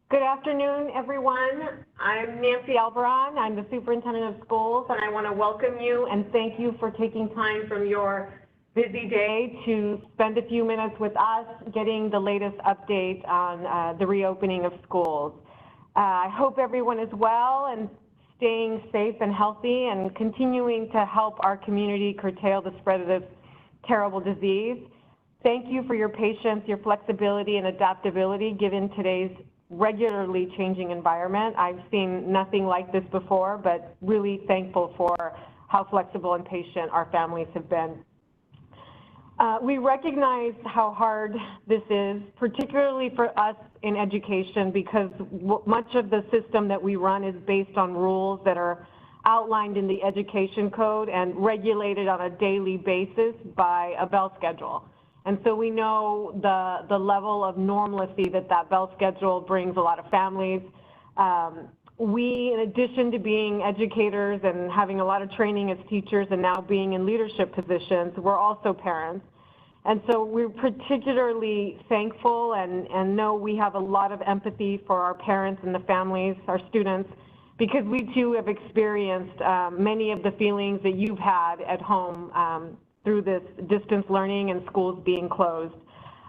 Good afternoon, everyone. I'm Nancy Albaron. I'm the Superintendent of Schools, and I want to welcome you and thank you for taking time from your busy day to spend a few minutes with us getting the latest update on the reopening of schools. I hope everyone is well and staying safe and healthy and continuing to help our community curtail the spread of this terrible disease. Thank you for your patience, your flexibility, and adaptability given today's regularly changing environment. I've seen nothing like this before, but really thankful for how flexible and patient our families have been. We recognize how hard this is, particularly for us in education, because much of the system that we run is based on rules that are outlined in the education code and regulated on a daily basis by a bell schedule. And so we know the level of normalcy that bell schedule brings a lot of families. We, in addition to being educators and having a lot of training as teachers and now being in leadership positions, we're also parents. And so we're particularly thankful and know we have a lot of empathy for our parents and the families, our students, because we too have experienced many of the feelings that you've had at home through this distance learning and schools being closed.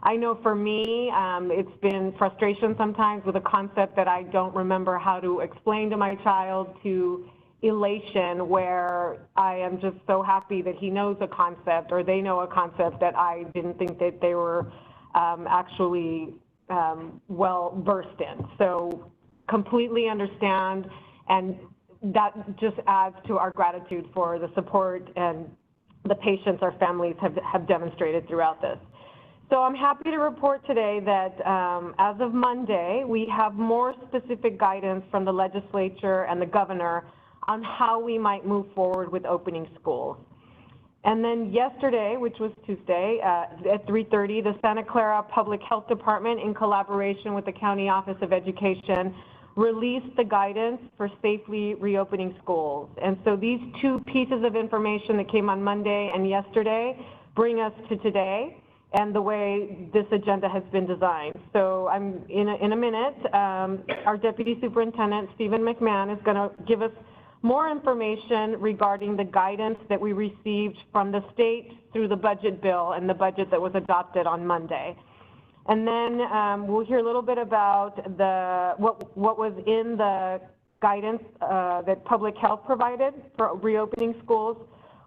I know for me, it's been frustration sometimes with a concept that I don't remember how to explain to my child, to elation where I am just so happy that he knows a concept or they know a concept that I didn't think that they were actually well versed in. So completely understand, and that just adds to our gratitude for the support and the patience our families have demonstrated throughout this. So I'm happy to report today that as of Monday, we have more specific guidance from the legislature and the governor on how we might move forward with opening schools. And then yesterday, which was Tuesday, at 3:30, the Santa Clara Public Health Department, in collaboration with the County Office of Education, released the guidance for safely reopening schools. And so these two pieces of information that came on Monday and yesterday bring us to today and the way this agenda has been designed. So I'm in a minute, our Deputy Superintendent, Stephen McMahon, is going to give us more information regarding the guidance that we received from the state through the budget bill and the budget that was adopted on Monday. And then we'll hear a little bit about what was in the guidance that public health provided for reopening schools.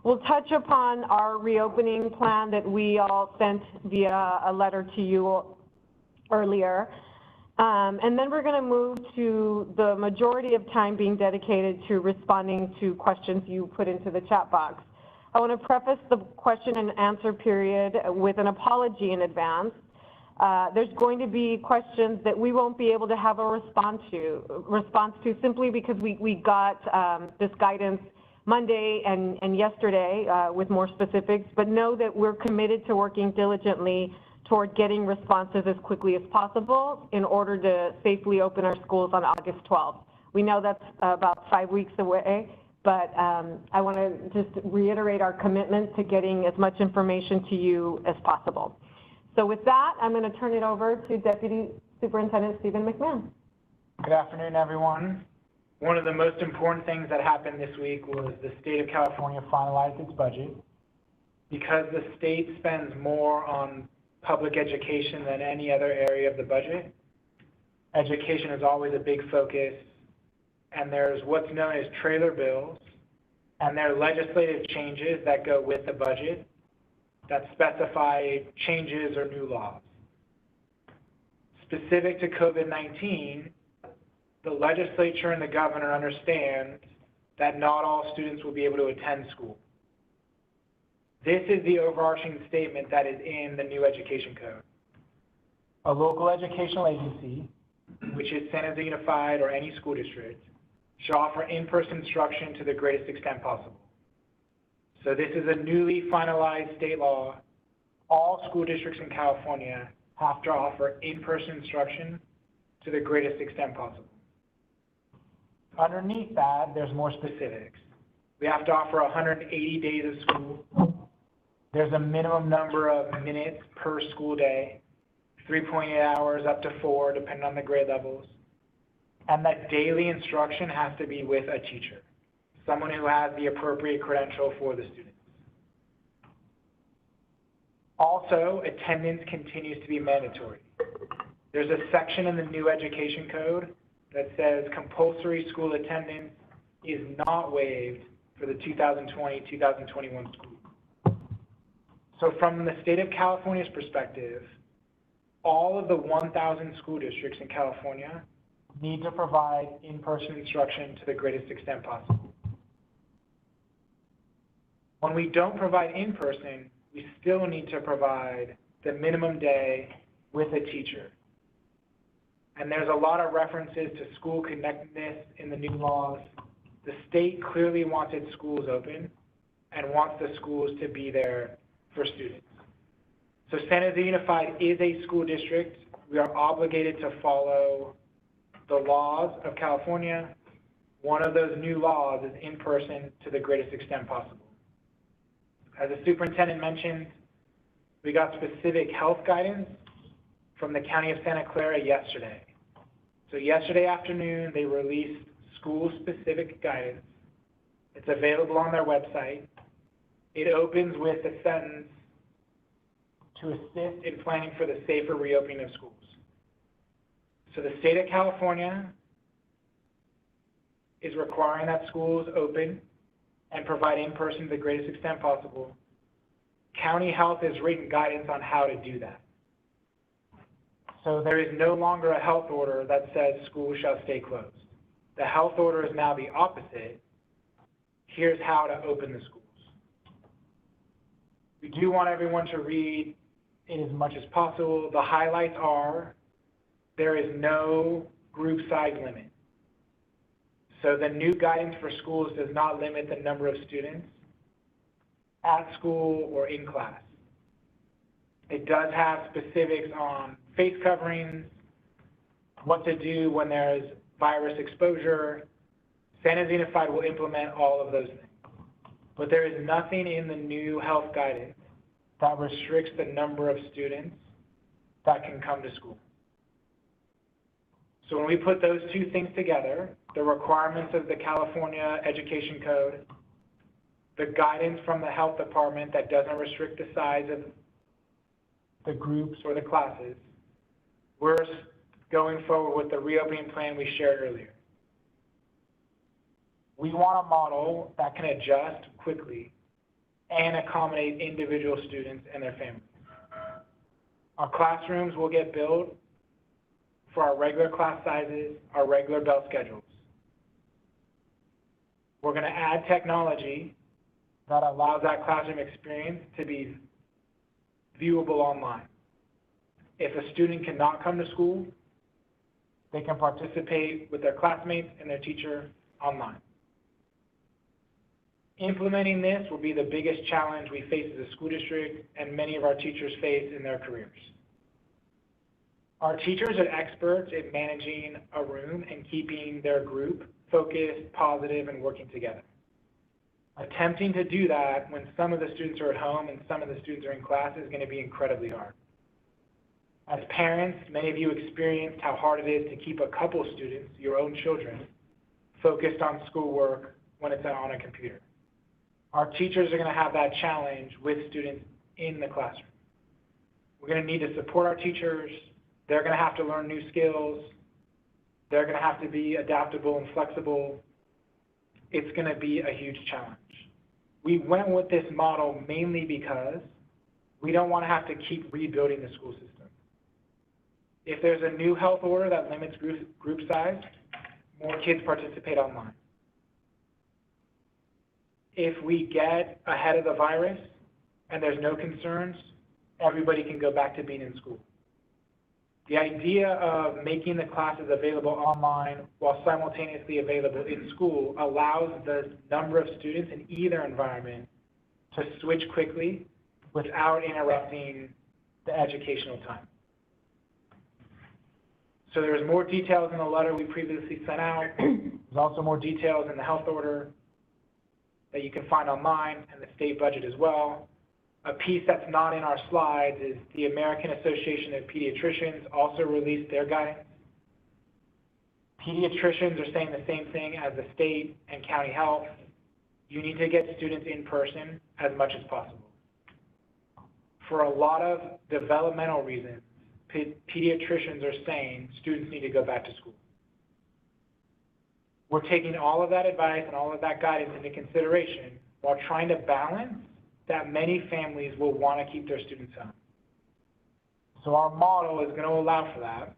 We'll touch upon our reopening plan that we all sent via a letter to you earlier. And then we're going to move to the majority of time being dedicated to responding to questions you put into the chat box. I want to preface the question and answer period with an apology in advance. There's going to be questions that we won't be able to have a response to simply because we got this guidance Monday and yesterday with more specifics, but know that we're committed to working diligently toward getting responses as quickly as possible in order to safely open our schools on August 12th. We know that's about 5 weeks away, but I want to just reiterate our commitment to getting as much information to you as possible. So with that, I'm going to turn it over to Deputy Superintendent Stephen McMahon. Good afternoon, everyone. One of the most important things that happened this week was the state of California finalized its budget. Because the state spends more on public education than any other area of the budget, education is always a big focus, and there's what's known as trailer bills, and there are legislative changes that go with the budget that specify changes or new laws. Specific to COVID-19, the legislature and the governor understand that not all students will be able to attend school. This is the overarching statement that is in the new education code. A local educational agency, which is San Jose Unified or any school district, shall offer in-person instruction to the greatest extent possible. So this is a newly finalized state law. All school districts in California have to offer in-person instruction to the greatest extent possible. Underneath that, there's more specifics. We have to offer 180 days of school. There's a minimum number of minutes per school day, 3.8 hours up to 4, depending on the grade levels. and that daily instruction has to be with a teacher, someone who has the appropriate credential for the students. Also, attendance continues to be mandatory. There's a section in the new education code that says compulsory school attendance is not waived for the 2020-2021 school year. So from the state of California's perspective, all of the 1,000 school districts in California need to provide in-person instruction to the greatest extent possible. When we don't provide in-person, we still need to provide the minimum day with a teacher. And there's a lot of references to school connectedness in the new laws. The state clearly wants its schools open and wants the schools to be there for students. So San Jose Unified is a school district. We are obligated to follow the laws of California. One of those new laws is in person to the greatest extent possible. As the superintendent mentioned, we got specific health guidance from the County of Santa Clara yesterday. So yesterday afternoon, they released school-specific guidance. It's available on their website. It opens with the sentence, to assist in planning for the safer reopening of schools. So the state of California is requiring that schools open and provide in-person to the greatest extent possible. County Health has written guidance on how to do that. So there is no longer a health order that says schools shall stay closed. The health order is now the opposite. Here's how to open the schools. We do want everyone to read in as much as possible. The highlights are, there is no group size limit. So the new guidance for schools does not limit the number of students at school or in class. It does have specifics on face coverings, what to do when there's virus exposure. San Jose Unified will implement all of those things. But there is nothing in the new health guidance that restricts the number of students that can come to school. So when we put those two things together, the requirements of the California Education Code, the guidance from the health department that doesn't restrict the size of the groups or the classes, we're going forward with the reopening plan we shared earlier. We want a model that can adjust quickly and accommodate individual students and their families. Our classrooms will get built for our regular class sizes, our regular bell schedules. We're going to add technology that allows that classroom experience to be viewable online. If a student cannot come to school, they can participate with their classmates and their teacher online. Implementing this will be the biggest challenge we face as a school district and many of our teachers face in their careers. Our teachers are experts at managing a room and keeping their group focused, positive, and working together. Attempting to do that when some of the students are at home and some of the students are in class is going to be incredibly hard. As parents, many of you experienced how hard it is to keep a couple students, your own children, focused on schoolwork when it's on a computer. Our teachers are going to have that challenge with students in the classroom. We're going to need to support our teachers. They're going to have to learn new skills. They're going to have to be adaptable and flexible. It's going to be a huge challenge. We went with this model mainly because we don't want to have to keep rebuilding the school system. If there's a new health order that limits group size, more kids participate online. If we get ahead of the virus and there's no concerns, everybody can go back to being in school. The idea of making the classes available online while simultaneously available in school allows the number of students in either environment to switch quickly without interrupting the educational time. So there's more details in the letter we previously sent out. There's also more details in the health order that you can find online and the state budget as well. A piece that's not in our slides is the American Association of Pediatricians also released their guidance. Pediatricians are saying the same thing as the state and county health. You need to get students in person as much as possible. For a lot of developmental reasons, pediatricians are saying students need to go back to school. We're taking all of that advice and all of that guidance into consideration while trying to balance that many families will want to keep their students home. So our model is going to allow for that.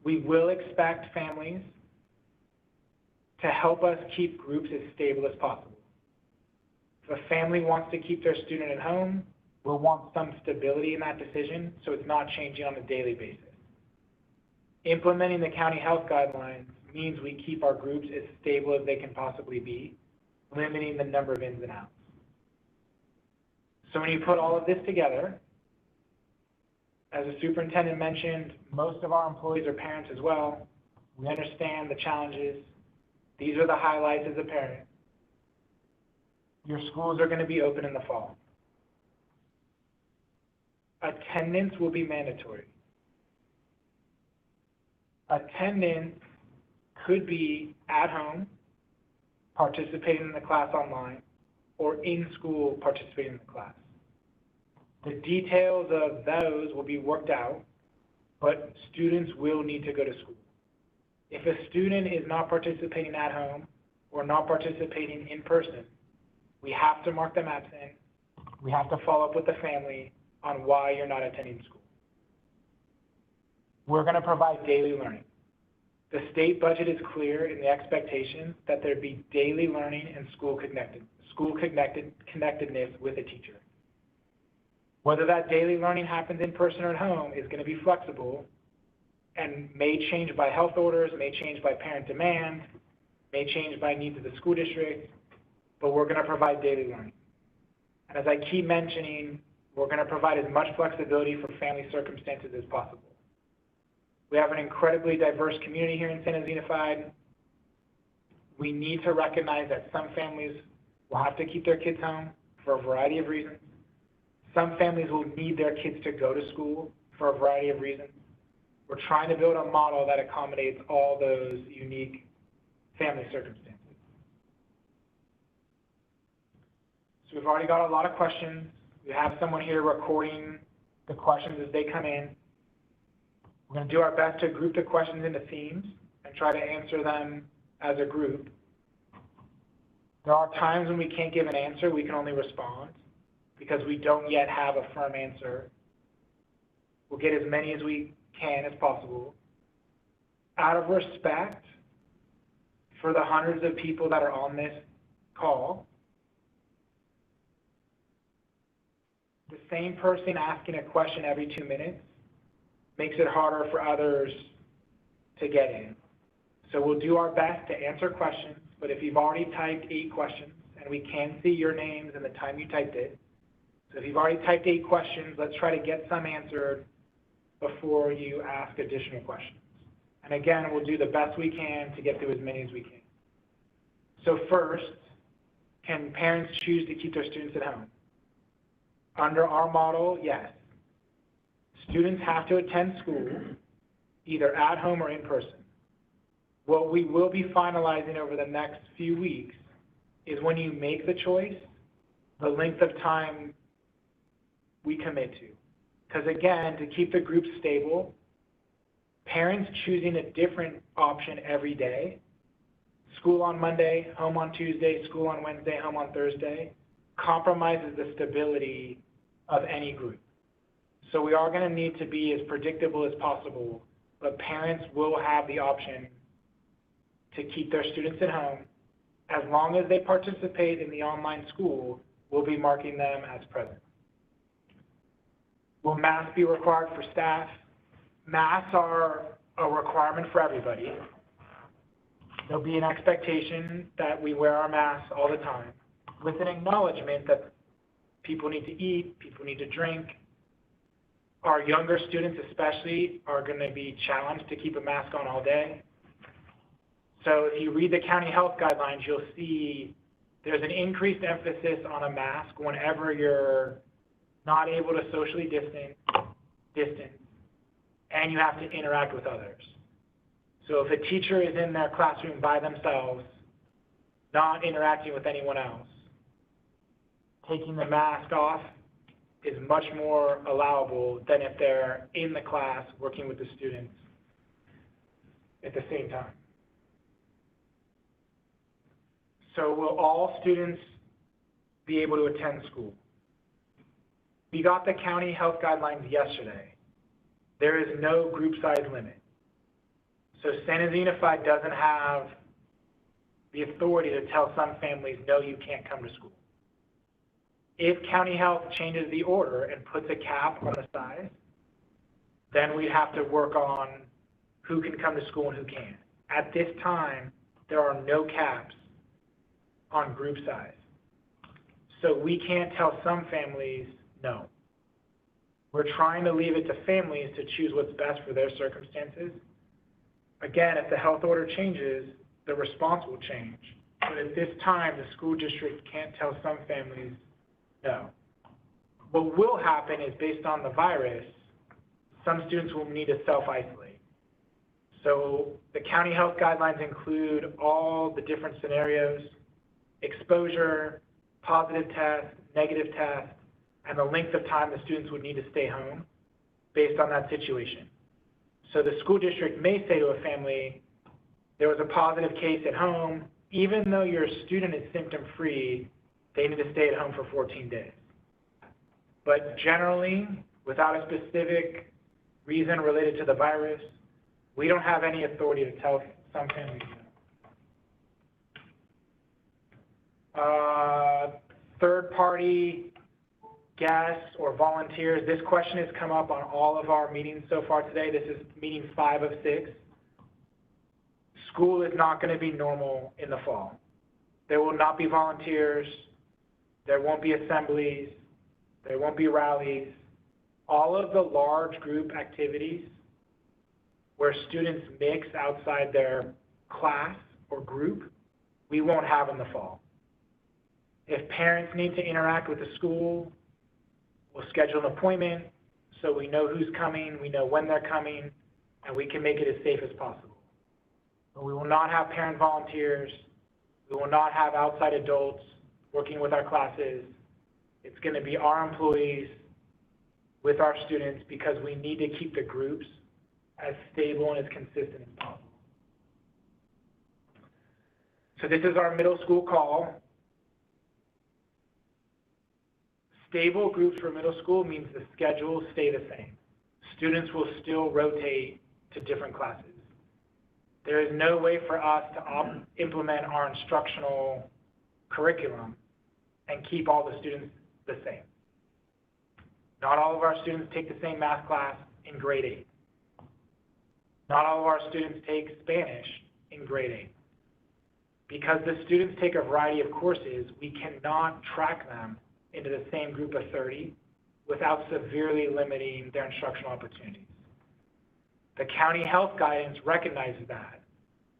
We will expect families to help us keep groups as stable as possible. If a family wants to keep their student at home, we'll want some stability in that decision so it's not changing on a daily basis. Implementing the county health guidelines means we keep our groups as stable as they can possibly be, limiting the number of ins and outs. So when you put all of this together, as the superintendent mentioned, most of our employees are parents as well. We understand the challenges. These are the highlights as a parent. Your schools are going to be open in the fall. Attendance will be mandatory. Attendance could be at home, participating in the class online, or in school, participating in the class. The details of those will be worked out, but students will need to go to school. If a student is not participating at home or not participating in person, we have to mark them absent. We have to follow up with the family on why you're not attending school. We're going to provide daily learning. The state budget is clear in the expectation that there be daily learning and school connectedness with a teacher. Whether that daily learning happens in person or at home is going to be flexible and may change by health orders, may change by parent demand, may change by needs of the school district, but we're going to provide daily learning. And as I keep mentioning, we're going to provide as much flexibility for family circumstances as possible. We have an incredibly diverse community here in San Jose Unified. We need to recognize that some families will have to keep their kids home for a variety of reasons. Some families will need their kids to go to school for a variety of reasons. We're trying to build a model that accommodates all those unique family circumstances. So we've already got a lot of questions. We have someone here recording the questions as they come in. We're going to do our best to group the questions into themes and try to answer them as a group. There are times when we can't give an answer, we can only respond because we don't yet have a firm answer. We'll get as many as we can as possible. Out of respect for the hundreds of people that are on this call, the same person asking a question every 2 minutes makes it harder for others to get in. So we'll do our best to answer questions, but if you've already typed 8 questions, and we can see your names and the time you typed it, so if you've already typed 8 questions, let's try to get some answered before you ask additional questions. And again, we'll do the best we can to get through as many as we can. So first, can parents choose to keep their students at home? Under our model, yes. Students have to attend school, either at home or in person. What we will be finalizing over the next few weeks is when you make the choice, the length of time we commit to. Because again, to keep the group stable, parents choosing a different option every day, school on Monday, home on Tuesday, school on Wednesday, home on Thursday, compromises the stability of any group. So we are going to need to be as predictable as possible, but parents will have the option to keep their students at home. As long as they participate in the online school, we'll be marking them as present. Will masks be required for staff? Masks are a requirement for everybody. There'll be an expectation that we wear our masks all the time, with an acknowledgement that people need to eat, people need to drink. Our younger students especially are going to be challenged to keep a mask on all day. So if you read the county health guidelines, you'll see there's an increased emphasis on a mask whenever you're not able to socially distance, and you have to interact with others. So if a teacher is in their classroom by themselves, not interacting with anyone else, taking the mask off is much more allowable than if they're in the class working with the students at the same time. So will all students be able to attend school? We got the county health guidelines yesterday. There is no group size limit. So San Jose Unified doesn't have the authority to tell some families, no, you can't come to school. If county health changes the order and puts a cap on the size, then we have to work on who can come to school and who can't. At this time, there are no caps on group size. So we can't tell some families no. We're trying to leave it to families to choose what's best for their circumstances. Again, if the health order changes, the response will change. But at this time, the school district can't tell some families no. What will happen is, based on the virus, some students will need to self-isolate. So the county health guidelines include all the different scenarios: exposure, positive test, negative test, and the length of time the students would need to stay home based on that situation. So the school district may say to a family, there was a positive case at home, even though your student is symptom-free, they need to stay at home for 14 days. But generally, without a specific reason related to the virus, we don't have any authority to tell some families no. Third-party guests or volunteers, this question has come up on all of our meetings so far today. This is meeting 5 of 6. School is not going to be normal in the fall. There will not be volunteers. There won't be assemblies. There won't be rallies. All of the large group activities where students mix outside their class or group, we won't have in the fall. If parents need to interact with the school, we'll schedule an appointment so we know who's coming, we know when they're coming, and we can make it as safe as possible. But we will not have parent volunteers. We will not have outside adults working with our classes. It's going to be our employees with our students, because we need to keep the groups as stable and as consistent as possible. So this is our middle school call. Stable groups for middle school means the schedules stay the same. Students will still rotate to different classes. There is no way for us to implement our instructional curriculum and keep all the students the same. Not all of our students take the same math class in grade 8. Not all of our students take Spanish in grade 8. Because the students take a variety of courses, we cannot track them into the same group of 30 without severely limiting their instructional opportunities. The county health guidance recognizes that.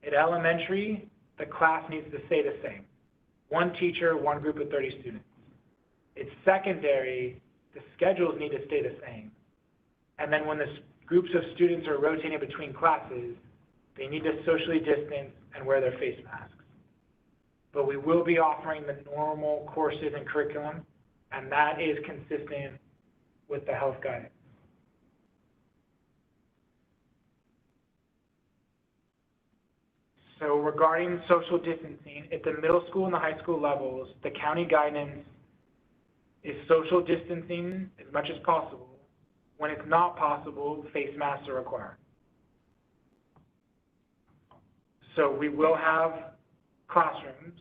At elementary, the class needs to stay the same. One teacher, one group of 30 students. At secondary, the schedules need to stay the same. And then when the groups of students are rotating between classes, they need to socially distance and wear their face masks. But we will be offering the normal courses and curriculum, and that is consistent with the health guidance. So regarding social distancing, at the middle school and the high school levels, the county guidance is social distancing as much as possible. When it's not possible, face masks are required. So we will have classrooms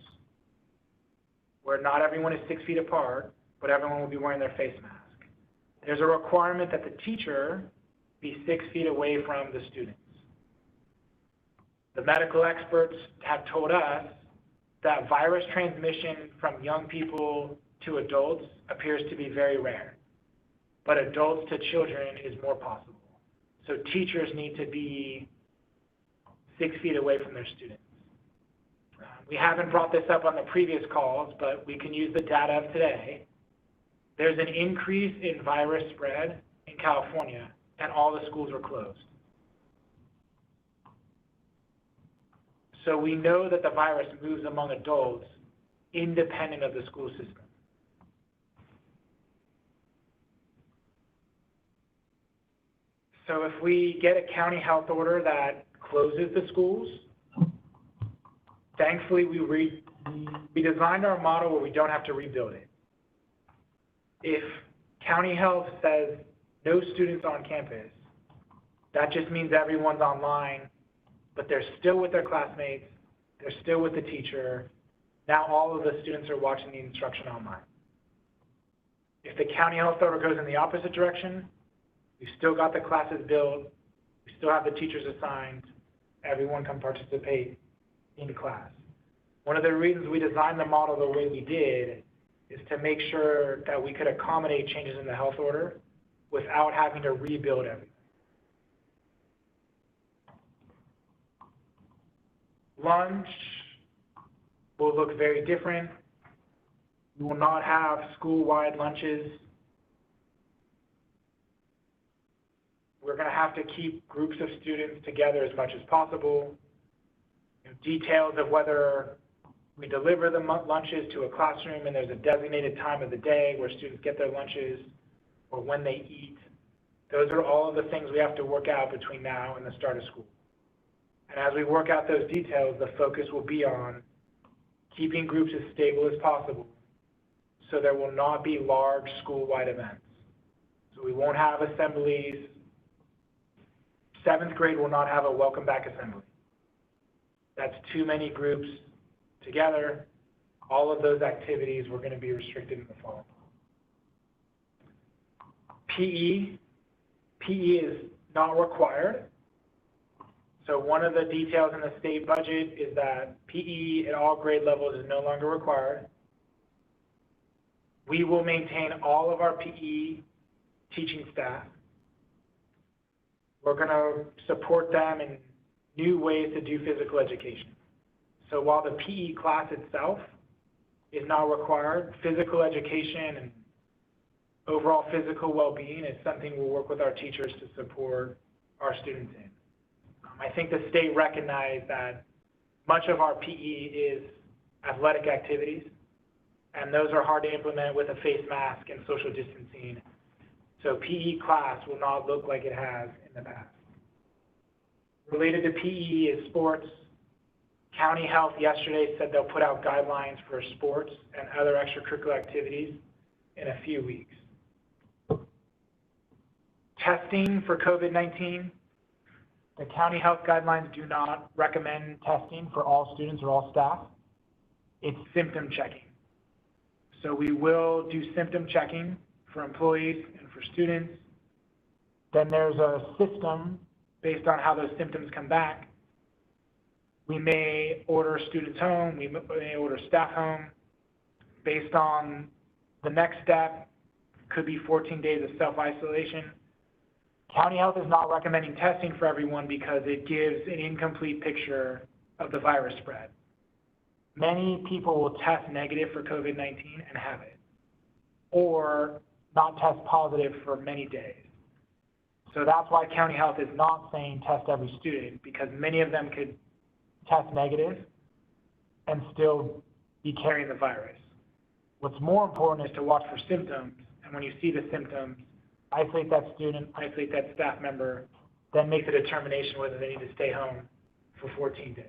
where not everyone is 6 feet apart, but everyone will be wearing their face mask. There's a requirement that the teacher be 6 feet away from the students. The medical experts have told us that virus transmission from young people to adults appears to be very rare, but adults to children is more possible. So teachers need to be 6 feet away from their students. We haven't brought this up on the previous calls, but we can use the data of today. There's an increase in virus spread in California, and all the schools were closed. So we know that the virus moves among adults independent of the school system. So if we get a county health order that closes the schools, thankfully we designed our model where we don't have to rebuild it. If county health says no students on campus, that just means everyone's online, but they're still with their classmates, they're still with the teacher. Now all of the students are watching the instruction online. If the county health order goes in the opposite direction, we've still got the classes built, we still have the teachers assigned, everyone can participate in class. One of the reasons we designed the model the way we did is to make sure that we could accommodate changes in the health order without having to rebuild everything. Lunch will look very different. We will not have school-wide lunches. We're going to have to keep groups of students together as much as possible. Details of whether we deliver the lunches to a classroom and there's a designated time of the day where students get their lunches or when they eat. Those are all of the things we have to work out between now and the start of school. And as we work out those details, the focus will be on keeping groups as stable as possible so there will not be large school-wide events. So we won't have assemblies. 7th grade will not have a welcome back assembly. That's too many groups together. All of those activities were going to be restricted in the fall. PE is not required. So one of the details in the state budget is that PE at all grade levels is no longer required. We will maintain all of our PE teaching staff. We're going to support them in new ways to do physical education. So while the PE class itself is not required, physical education and overall physical well-being is something we'll work with our teachers to support our students in. I think the state recognized that much of our PE is athletic activities, and those are hard to implement with a face mask and social distancing. So PE class will not look like it has in the past. Related to PE is sports. County Health yesterday said they'll put out guidelines for sports and other extracurricular activities in a few weeks. Testing for COVID-19. The county health guidelines do not recommend testing for all students or all staff. It's symptom checking. So we will do symptom checking for employees and for students. Then there's a system based on how those symptoms come back. We may order students home, we may order staff home. Based on the next step, could be 14 days of self-isolation. County Health is not recommending testing for everyone because it gives an incomplete picture of the virus spread. Many people will test negative for COVID-19 and have it, or not test positive for many days. So that's why County Health is not saying test every student, because many of them could test negative and still be carrying the virus. What's more important is to watch for symptoms, and when you see the symptoms, isolate that student, isolate that staff member, then make the determination whether they need to stay home for 14 days.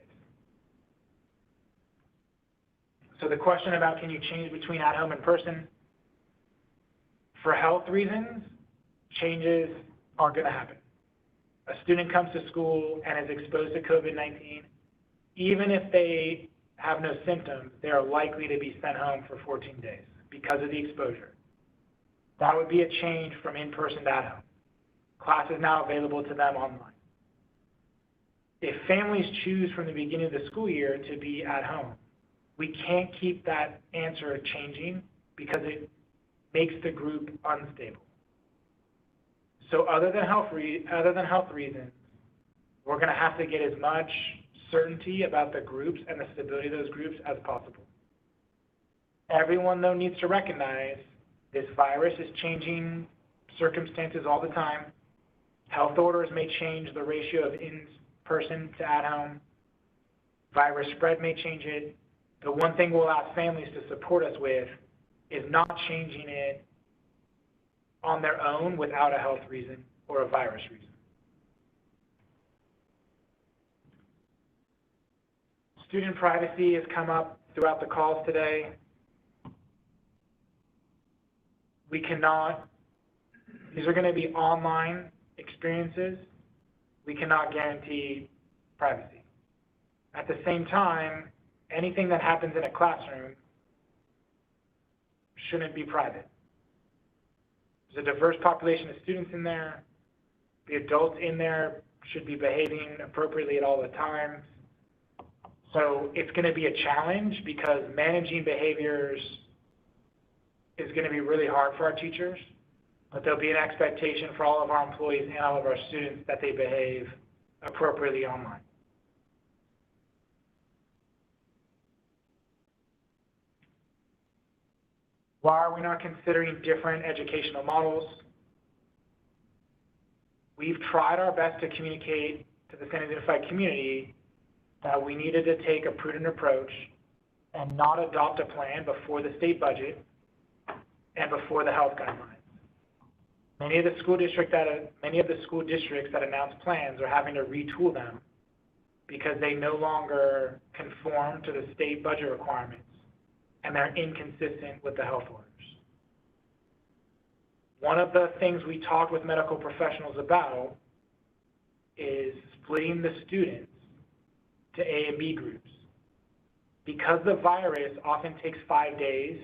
So the question about can you change between at home and person? For health reasons, changes are going to happen. A student comes to school and is exposed to COVID-19, even if they have no symptoms, they are likely to be sent home for 14 days because of the exposure. That would be a change from in-person to at home. Class is now available to them online. If families choose from the beginning of the school year to be at home, we can't keep that answer changing because it makes the group unstable. So other than health reasons, we're going to have to get as much certainty about the groups and the stability of those groups as possible. Everyone, though, needs to recognize this virus is changing circumstances all the time. Health orders may change the ratio of in-person to at home. Virus spread may change it. The one thing we'll ask families to support us with is not changing it on their own without a health reason or a virus reason. Student privacy has come up throughout the calls today. We cannot, these are going to be online experiences. We cannot guarantee privacy. At the same time, anything that happens in a classroom shouldn't be private. There's a diverse population of students in there. The adults in there should be behaving appropriately at all the times. So it's going to be a challenge because managing behaviors is going to be really hard for our teachers, but there'll be an expectation for all of our employees and all of our students that they behave appropriately online. Why are we not considering different educational models? We've tried our best to communicate to the San Jose Unified community that we needed to take a prudent approach and not adopt a plan before the state budget and before the health guidelines. Many of the school districts that announce plans are having to retool them because they no longer conform to the state budget requirements and they're inconsistent with the health orders. One of the things we talked with medical professionals about is splitting the students to A and B groups. Because the virus often takes 5 days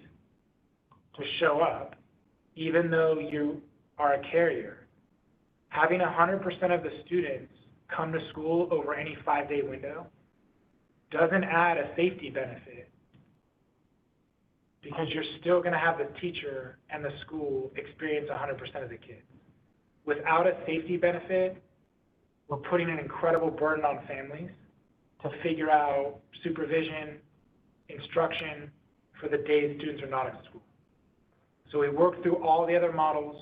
to show up, even though you are a carrier, having 100% of the students come to school over any 5-day window doesn't add a safety benefit because you're still going to have the teacher and the school experience 100% of the kids. Without a safety benefit, we're putting an incredible burden on families to figure out supervision, instruction for the days students are not at school. So we worked through all the other models.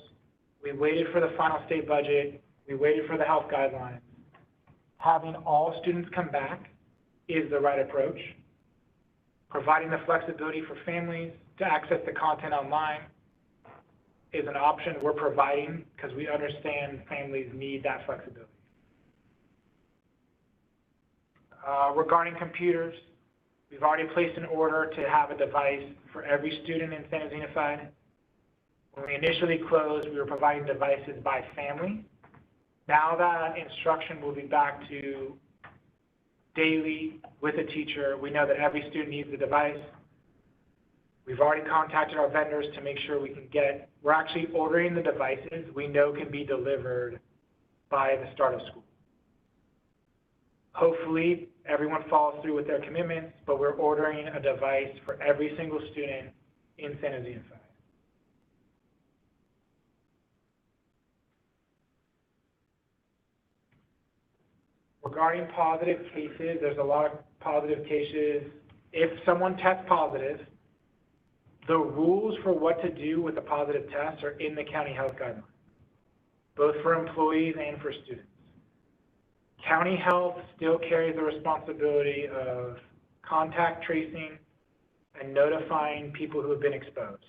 We waited for the final state budget. We waited for the health guidelines. Having all students come back is the right approach. Providing the flexibility for families to access the content online is an option we're providing because we understand families need that flexibility. Regarding computers, we've already placed an order to have a device for every student in San Jose Unified. When we initially closed, we were providing devices by family. Now that instruction will be back to daily with a teacher, we know that every student needs a device. We've already contacted our vendors to make sure we can we're actually ordering the devices we know can be delivered by the start of school. Hopefully, everyone follows through with their commitments, but we're ordering a device for every single student in San Jose Unified. Regarding positive cases, there's a lot of positive cases. If someone tests positive, the rules for what to do with a positive test are in the county health guidelines, both for employees and for students. County health still carries the responsibility of contact tracing and notifying people who have been exposed.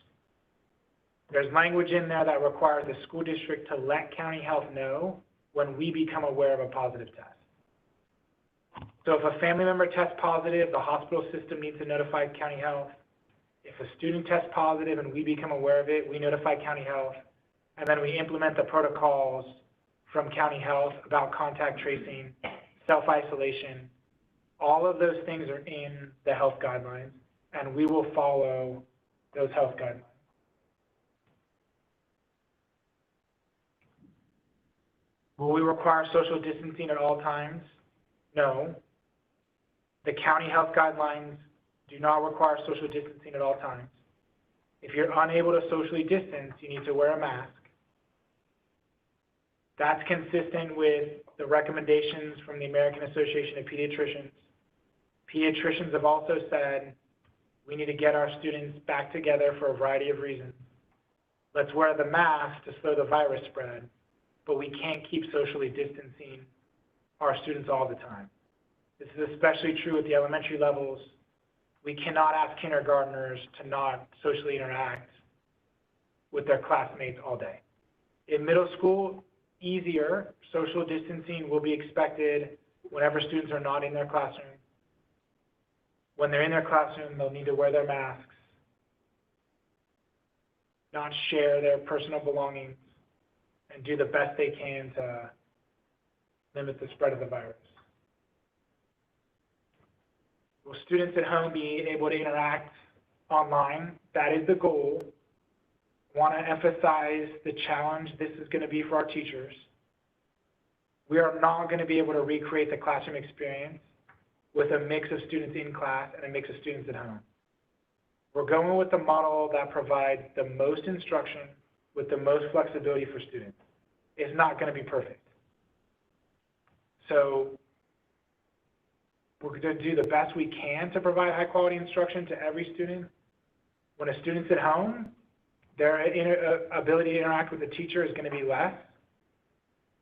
There's language in there that requires the school district to let county health know when we become aware of a positive test. So if a family member tests positive, the hospital system needs to notify county health. If a student tests positive and we become aware of it, we notify county health, and then we implement the protocols from county health about contact tracing, self-isolation. All of those things are in the health guidelines, and we will follow those health guidelines. Will we require social distancing at all times? No. The county health guidelines do not require social distancing at all times. If you're unable to socially distance, you need to wear a mask. That's consistent with the recommendations from the American Association of Pediatricians. Pediatricians have also said we need to get our students back together for a variety of reasons. Let's wear the mask to slow the virus spread, but we can't keep socially distancing our students all the time. This is especially true at the elementary levels. We cannot ask kindergartners to not socially interact with their classmates all day. In middle school, easier, social distancing will be expected whenever students are not in their classroom. When they're in their classroom, they'll need to wear their masks, not share their personal belongings, and do the best they can to limit the spread of the virus. Will students at home be able to interact online? That is the goal. I want to emphasize the challenge this is going to be for our teachers. We are not going to be able to recreate the classroom experience with a mix of students in class and a mix of students at home. We're going with the model that provides the most instruction with the most flexibility for students. It's not going to be perfect. So we're going to do the best we can to provide high quality instruction to every student. When a student's at home, their ability to interact with the teacher is going to be less.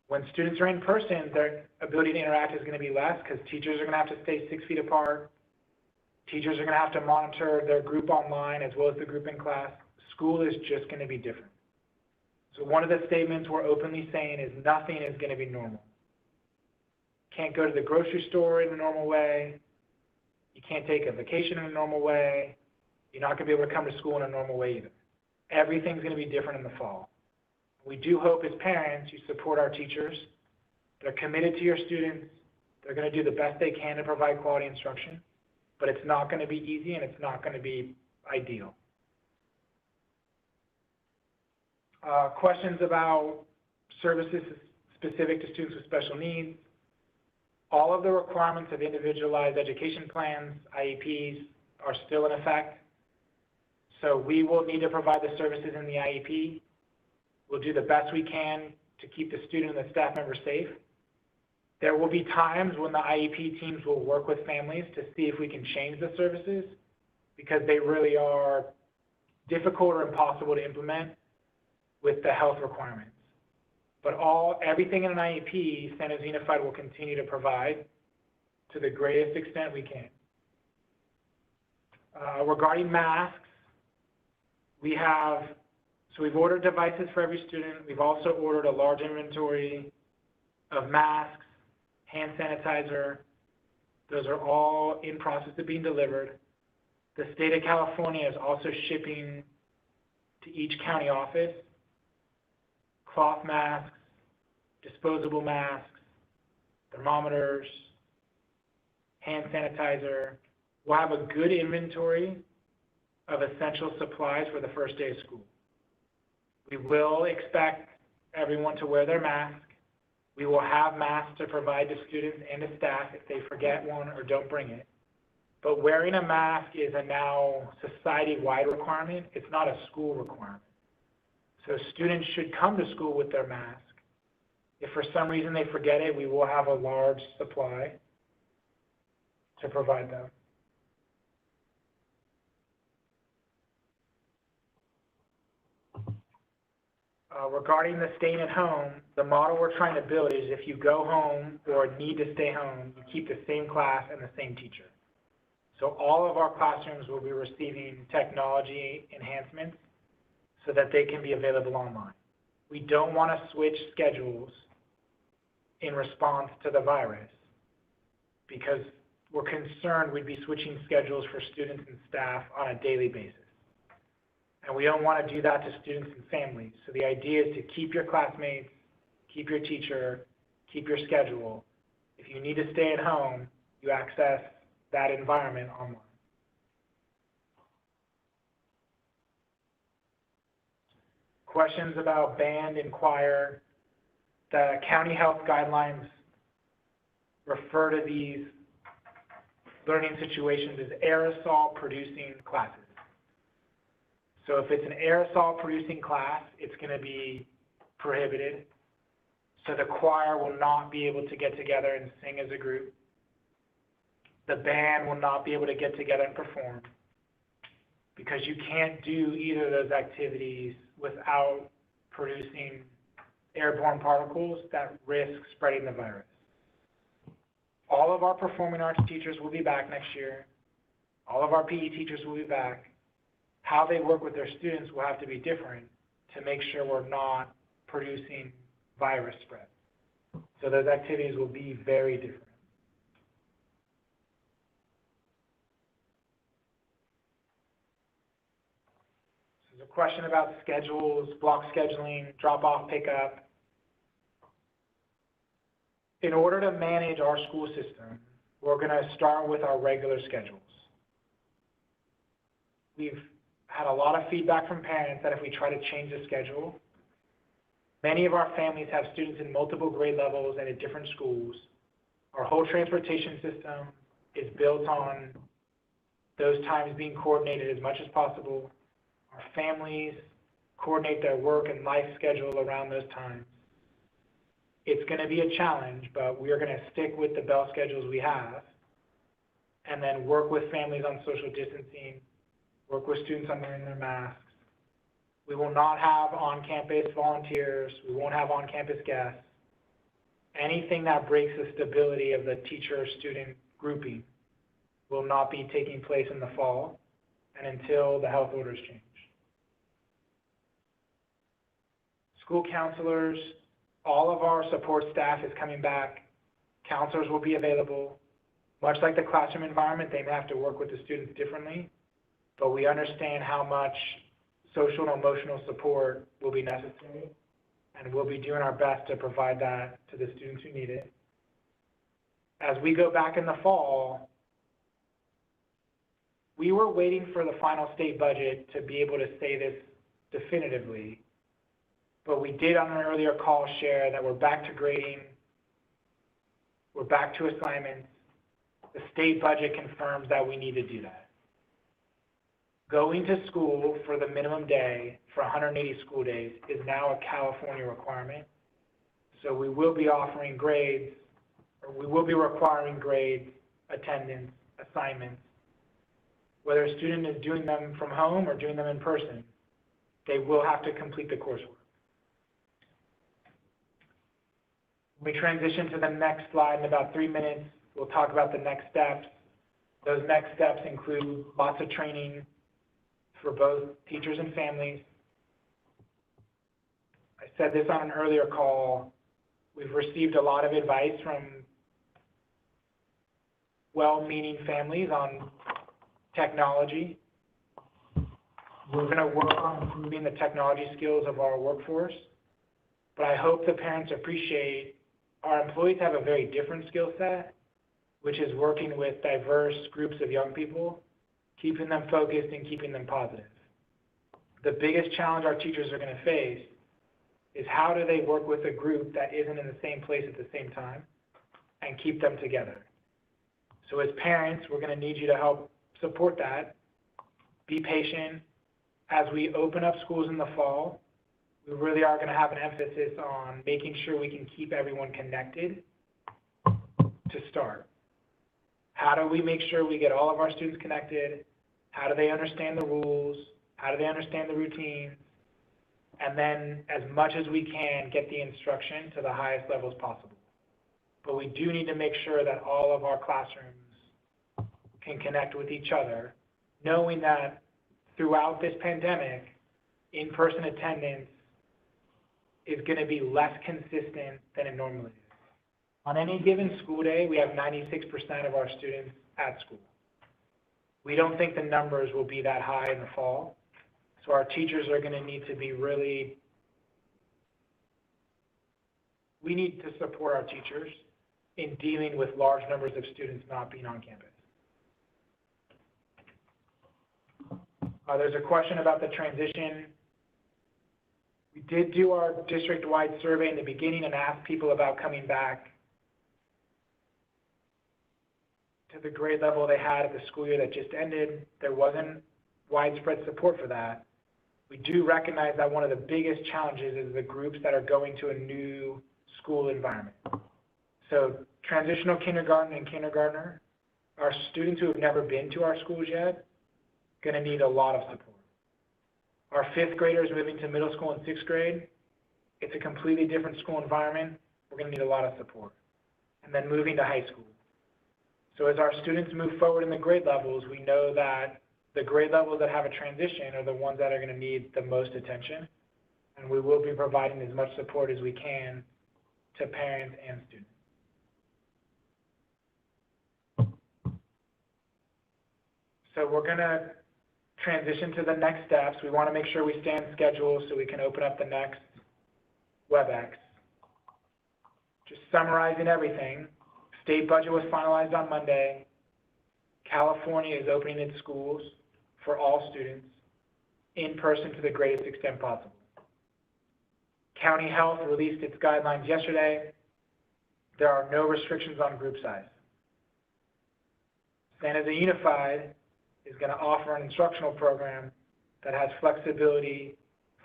When students are in person, their ability to interact is going to be less because teachers are going to have to stay 6 feet apart. Teachers are going to have to monitor their group online as well as the group in class. School is just going to be different. So one of the statements we're openly saying is nothing is going to be normal. Can't go to the grocery store in a normal way. You can't take a vacation in a normal way. You're not going to be able to come to school in a normal way either. Everything's going to be different in the fall. We do hope as parents you support our teachers. They're committed to your students. They're going to do the best they can to provide quality instruction, but it's not going to be easy and it's not going to be ideal. Questions about services specific to students with special needs. All of the requirements of individualized education plans, IEPs, are still in effect. So we will need to provide the services in the IEP. We'll do the best we can to keep the student and the staff member safe. There will be times when the IEP teams will work with families to see if we can change the services because they really are difficult or impossible to implement with the health requirements. But everything in an IEP, San Jose Unified will continue to provide to the greatest extent we can. Regarding masks, we've ordered devices for every student. We've also ordered a large inventory of masks, hand sanitizer. Those are all in process of being delivered. The state of California is also shipping to each county office cloth masks, disposable masks, thermometers, hand sanitizer. We'll have a good inventory of essential supplies for the first day of school. We will expect everyone to wear their mask. We will have masks to provide to students and to staff if they forget one or don't bring it. But wearing a mask is a now society-wide requirement. It's not a school requirement. So students should come to school with their mask. If for some reason they forget it, we will have a large supply to provide them. Regarding the staying at home, the model we're trying to build is if you go home or need to stay home, you keep the same class and the same teacher. So all of our classrooms will be receiving technology enhancements so that they can be available online. We don't want to switch schedules in response to the virus because we're concerned we'd be switching schedules for students and staff on a daily basis. And we don't want to do that to students and families. So the idea is to keep your classmates, keep your teacher, keep your schedule. If you need to stay at home, you access that environment online. Questions about band and choir. The county health guidelines refer to these learning situations as aerosol producing classes. So if it's an aerosol producing class, it's going to be prohibited. So the choir will not be able to get together and sing as a group. The band will not be able to get together and perform because you can't do either of those activities without producing airborne particles that risk spreading the virus. All of our performing arts teachers will be back next year. All of our PE teachers will be back. How they work with their students will have to be different to make sure we're not producing virus spread. So those activities will be very different. So there's a question about schedules, block scheduling, drop-off, pickup. In order to manage our school system, we're going to start with our regular schedules. We've had a lot of feedback from parents that if we try to change the schedule, many of our families have students in multiple grade levels and at different schools. Our whole transportation system is built on those times being coordinated as much as possible. Our families coordinate their work and life schedule around those times. It's going to be a challenge, but we are going to stick with the bell schedules we have and then work with families on social distancing, work with students on wearing their masks. We will not have on-campus volunteers. We won't have on-campus guests. Anything that breaks the stability of the teacher-student grouping will not be taking place in the fall and until the health orders change. School counselors, all of our support staff is coming back. Counselors will be available. Much like the classroom environment, they may have to work with the students differently, but we understand how much social and emotional support will be necessary, and we'll be doing our best to provide that to the students who need it. As we go back in the fall, we were waiting for the final state budget to be able to say this definitively, but we did on an earlier call share that we're back to grading, we're back to assignments. The state budget confirms that we need to do that. Going to school for the minimum day for 180 school days is now a California requirement. So we will be offering grades, or we will be requiring grades, attendance, assignments. Whether a student is doing them from home or doing them in person, they will have to complete the coursework. When we transition to the next slide in about 3 minutes, we'll talk about the next steps. Those next steps include lots of training for both teachers and families. I said this on an earlier call. We've received a lot of advice from well-meaning families on technology. We're going to work on improving the technology skills of our workforce, but I hope the parents appreciate our employees have a very different skill set, which is working with diverse groups of young people, keeping them focused and keeping them positive. The biggest challenge our teachers are going to face is how do they work with a group that isn't in the same place at the same time and keep them together. So as parents, we're going to need you to help support that. Be patient. As we open up schools in the fall, we really are going to have an emphasis on making sure we can keep everyone connected to start. How do we make sure we get all of our students connected? How do they understand the rules? How do they understand the routines? And then, as much as we can, get the instruction to the highest levels possible. But we do need to make sure that all of our classrooms can connect with each other, knowing that throughout this pandemic, in-person attendance is going to be less consistent than it normally is. On any given school day, we have 96% of our students at school. We don't think the numbers will be that high in the fall, so our teachers are going to need to be really, we need to support our teachers in dealing with large numbers of students not being on campus. There's a question about the transition. We did do our district-wide survey in the beginning and asked people about coming back to the grade level they had at the school year that just ended. There wasn't widespread support for that. We do recognize that one of the biggest challenges is the groups that are going to a new school environment. So transitional kindergarten and kindergartner, our students who have never been to our schools yet, going to need a lot of support. Our fifth graders moving to middle school and sixth grade, it's a completely different school environment. We're going to need a lot of support. And then moving to high school. So as our students move forward in the grade levels, we know that the grade levels that have a transition are the ones that are going to need the most attention, and we will be providing as much support as we can to parents and students. So we're going to transition to the next steps. We want to make sure we stay on schedule so we can open up the next Webex. Just summarizing everything, state budget was finalized on Monday. California is opening its schools for all students in person to the greatest extent possible. County Health released its guidelines yesterday. There are no restrictions on group size. San Jose Unified is going to offer an instructional program that has flexibility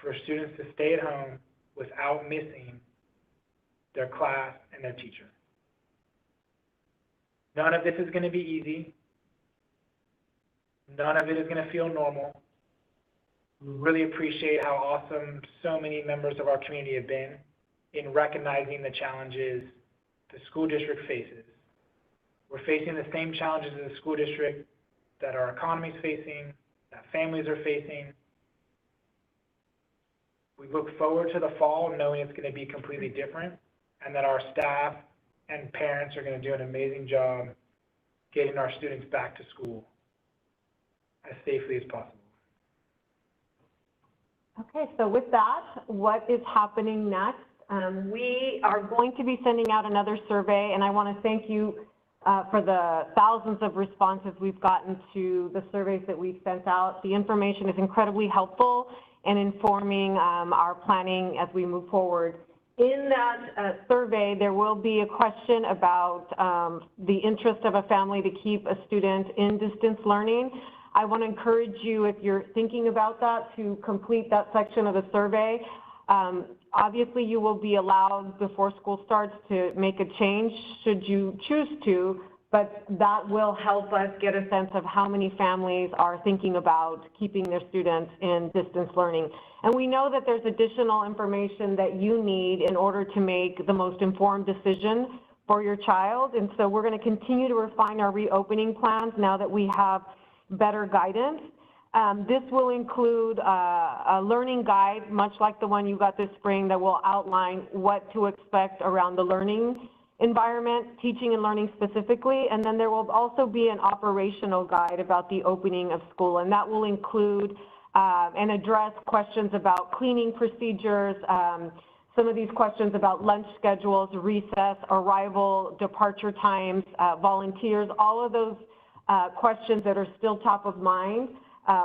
for students to stay at home without missing their class and their teacher. None of this is going to be easy. None of it is going to feel normal. We really appreciate how awesome so many members of our community have been in recognizing the challenges the school district faces. We're facing the same challenges as the school district that our economy is facing, that families are facing. We look forward to the fall knowing it's going to be completely different, and that our staff and parents are going to do an amazing job getting our students back to school as safely as possible. Okay, so with that, what is happening next? We are going to be sending out another survey, and I want to thank you for the thousands of responses we've gotten to the surveys that we've sent out. The information is incredibly helpful in informing our planning as we move forward. In that survey, there will be a question about the interest of a family to keep a student in distance learning. I want to encourage you, if you're thinking about that, to complete that section of the survey. Obviously, you will be allowed before school starts to make a change should you choose to, but that will help us get a sense of how many families are thinking about keeping their students in distance learning. And we know that there's additional information that you need in order to make the most informed decision for your child. And so we're going to continue to refine our reopening plans now that we have better guidance. This will include a learning guide, much like the one you got this spring, that will outline what to expect around the learning environment, teaching and learning specifically. And then there will also be an operational guide about the opening of school, and that will include and address questions about cleaning procedures, some of these questions about lunch schedules, recess, arrival, departure times, volunteers, all of those questions that are still top of mind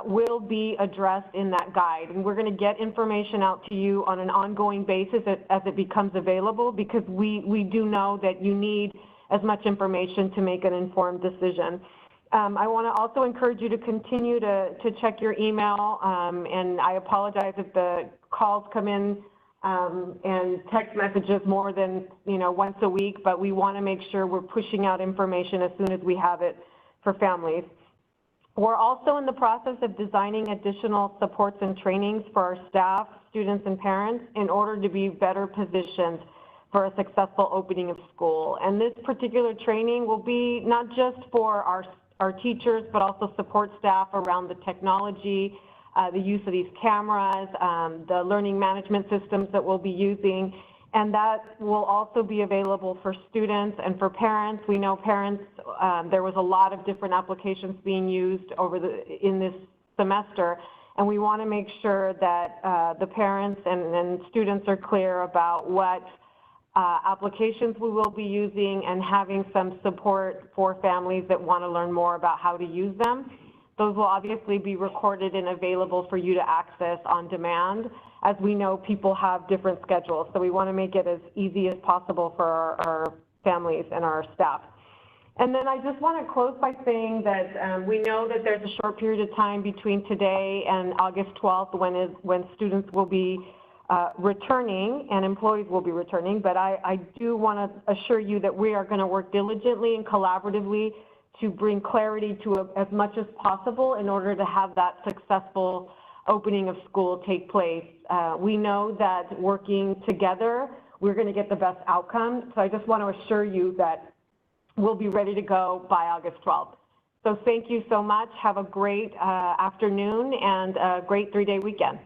will be addressed in that guide. And we're going to get information out to you on an ongoing basis as it becomes available, because we do know that you need as much information to make an informed decision. I want to also encourage you to continue to check your email, and I apologize if the calls come in and text messages more than once a week, but we want to make sure we're pushing out information as soon as we have it for families. We're also in the process of designing additional supports and trainings for our staff, students, and parents in order to be better positioned for a successful opening of school. And this particular training will be not just for our teachers, but also support staff around the technology, the use of these cameras, the learning management systems that we'll be using. And that will also be available for students and for parents. We know parents, there was a lot of different applications being used in this semester, and we want to make sure that the parents and students are clear about what applications we will be using and having some support for families that want to learn more about how to use them. Those will obviously be recorded and available for you to access on demand. As we know, people have different schedules, so we want to make it as easy as possible for our families and our staff. And then I just want to close by saying that we know that there's a short period of time between today and August 12th when students will be returning and employees will be returning, but I do want to assure you that we are going to work diligently and collaboratively to bring clarity to as much as possible in order to have that successful opening of school take place. We know that working together, we're going to get the best outcome. So I just want to assure you that we'll be ready to go by August 12th. So thank you so much. Have a great afternoon and a great 3-day weekend.